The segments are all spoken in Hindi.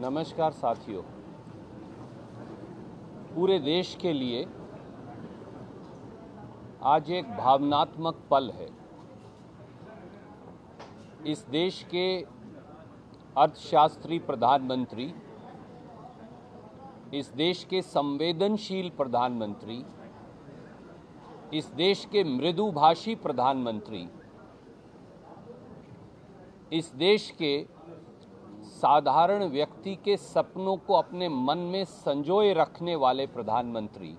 नमस्कार साथियों। पूरे देश के लिए आज एक भावनात्मक पल है। इस देश के अर्थशास्त्री प्रधानमंत्री, इस देश के संवेदनशील प्रधानमंत्री, इस देश के मृदुभाषी प्रधानमंत्री, इस देश के साधारण व्यक्ति के सपनों को अपने मन में संजोए रखने वाले प्रधानमंत्री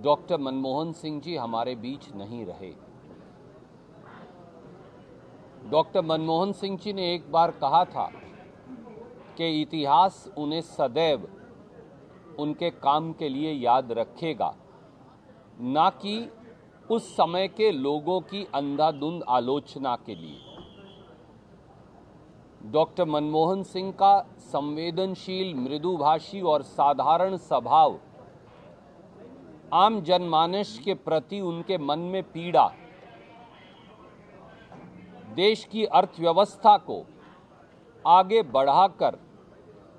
डॉक्टर मनमोहन सिंह जी हमारे बीच नहीं रहे। डॉक्टर मनमोहन सिंह जी ने एक बार कहा था कि इतिहास उन्हें सदैव उनके काम के लिए याद रखेगा, ना कि उस समय के लोगों की अंधाधुंध आलोचना के लिए। डॉक्टर मनमोहन सिंह का संवेदनशील, मृदुभाषी और साधारण स्वभाव आम जनमानस के प्रति उनके मन में पीड़ा, देश की अर्थव्यवस्था को आगे बढ़ाकर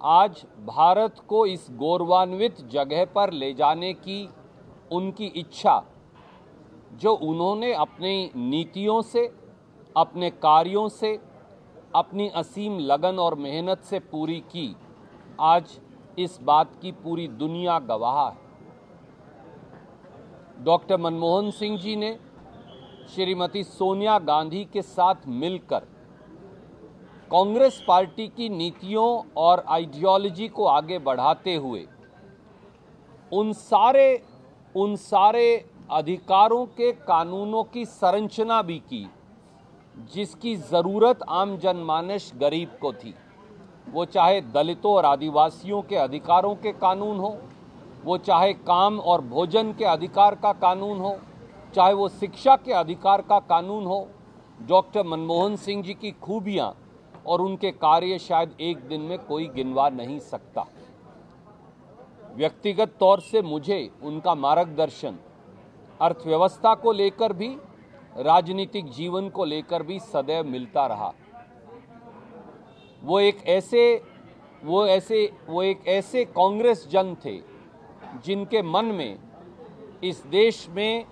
आज भारत को इस गौरवान्वित जगह पर ले जाने की उनकी इच्छा, जो उन्होंने अपनी नीतियों से, अपने कार्यों से, अपनी असीम लगन और मेहनत से पूरी की, आज इस बात की पूरी दुनिया गवाह है। डॉक्टर मनमोहन सिंह जी ने श्रीमती सोनिया गांधी के साथ मिलकर कांग्रेस पार्टी की नीतियों और आइडियोलॉजी को आगे बढ़ाते हुए उन सारे अधिकारों के कानूनों की संरचना भी की जिसकी ज़रूरत आम जनमानस गरीब को थी। वो चाहे दलितों और आदिवासियों के अधिकारों के कानून हो, वो चाहे काम और भोजन के अधिकार का कानून हो, चाहे वो शिक्षा के अधिकार का कानून हो। डॉक्टर मनमोहन सिंह जी की खूबियां और उनके कार्य शायद एक दिन में कोई गिनवा नहीं सकता। व्यक्तिगत तौर से मुझे उनका मार्गदर्शन अर्थव्यवस्था को लेकर भी, राजनीतिक जीवन को लेकर भी सदैव मिलता रहा। वो एक ऐसे कांग्रेस जन थे जिनके मन में इस देश में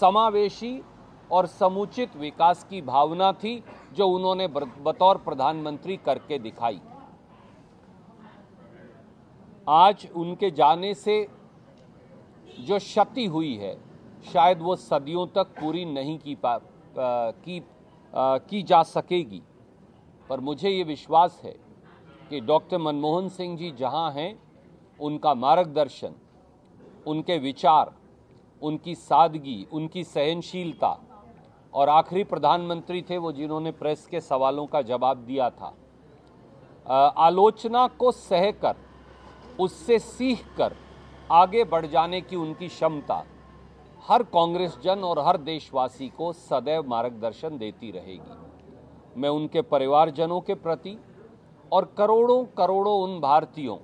समावेशी और समुचित विकास की भावना थी, जो उन्होंने बतौर प्रधानमंत्री करके दिखाई। आज उनके जाने से जो क्षति हुई है, शायद वो सदियों तक पूरी नहीं की जा सकेगी, पर मुझे ये विश्वास है कि डॉक्टर मनमोहन सिंह जी जहां हैं, उनका मार्गदर्शन, उनके विचार, उनकी सादगी, उनकी सहनशीलता, और आखिरी प्रधानमंत्री थे वो जिन्होंने प्रेस के सवालों का जवाब दिया था। आलोचना को सहकर, उससे सीखकर आगे बढ़ जाने की उनकी क्षमता हर कांग्रेस जन और हर देशवासी को सदैव मार्गदर्शन देती रहेगी। मैं उनके परिवारजनों के प्रति और करोड़ों करोड़ों उन भारतीयों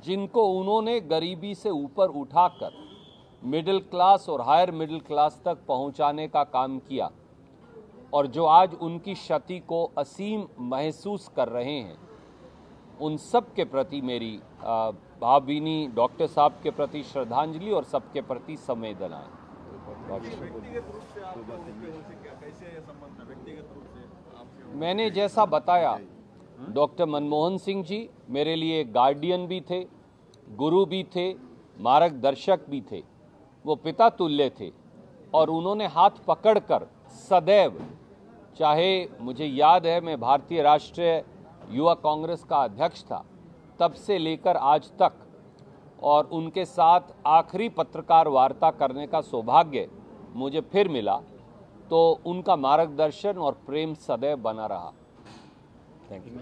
जिनको उन्होंने गरीबी से ऊपर उठाकर मिडिल क्लास और हायर मिडिल क्लास तक पहुंचाने का काम किया, और जो आज उनकी क्षति को असीम महसूस कर रहे हैं, उन सब के प्रति मेरी भावभीनी डॉक्टर साहब के प्रति श्रद्धांजलि और सबके प्रति संवेदनाएं। व्यक्तिगत रूप से आप कैसे ये संबंध है? व्यक्तिगत रूप से आपसे मैंने जैसा बताया, डॉक्टर मनमोहन सिंह जी मेरे लिए गार्डियन भी थे, गुरु भी थे, मार्गदर्शक भी थे। वो पिता तुल्य थे और उन्होंने हाथ पकड़कर सदैव, चाहे मुझे याद है मैं भारतीय राष्ट्रीय युवा कांग्रेस का अध्यक्ष था तब से लेकर आज तक, और उनके साथ आखिरी पत्रकार वार्ता करने का सौभाग्य मुझे फिर मिला, तो उनका मार्गदर्शन और प्रेम सदैव बना रहा। Thank you.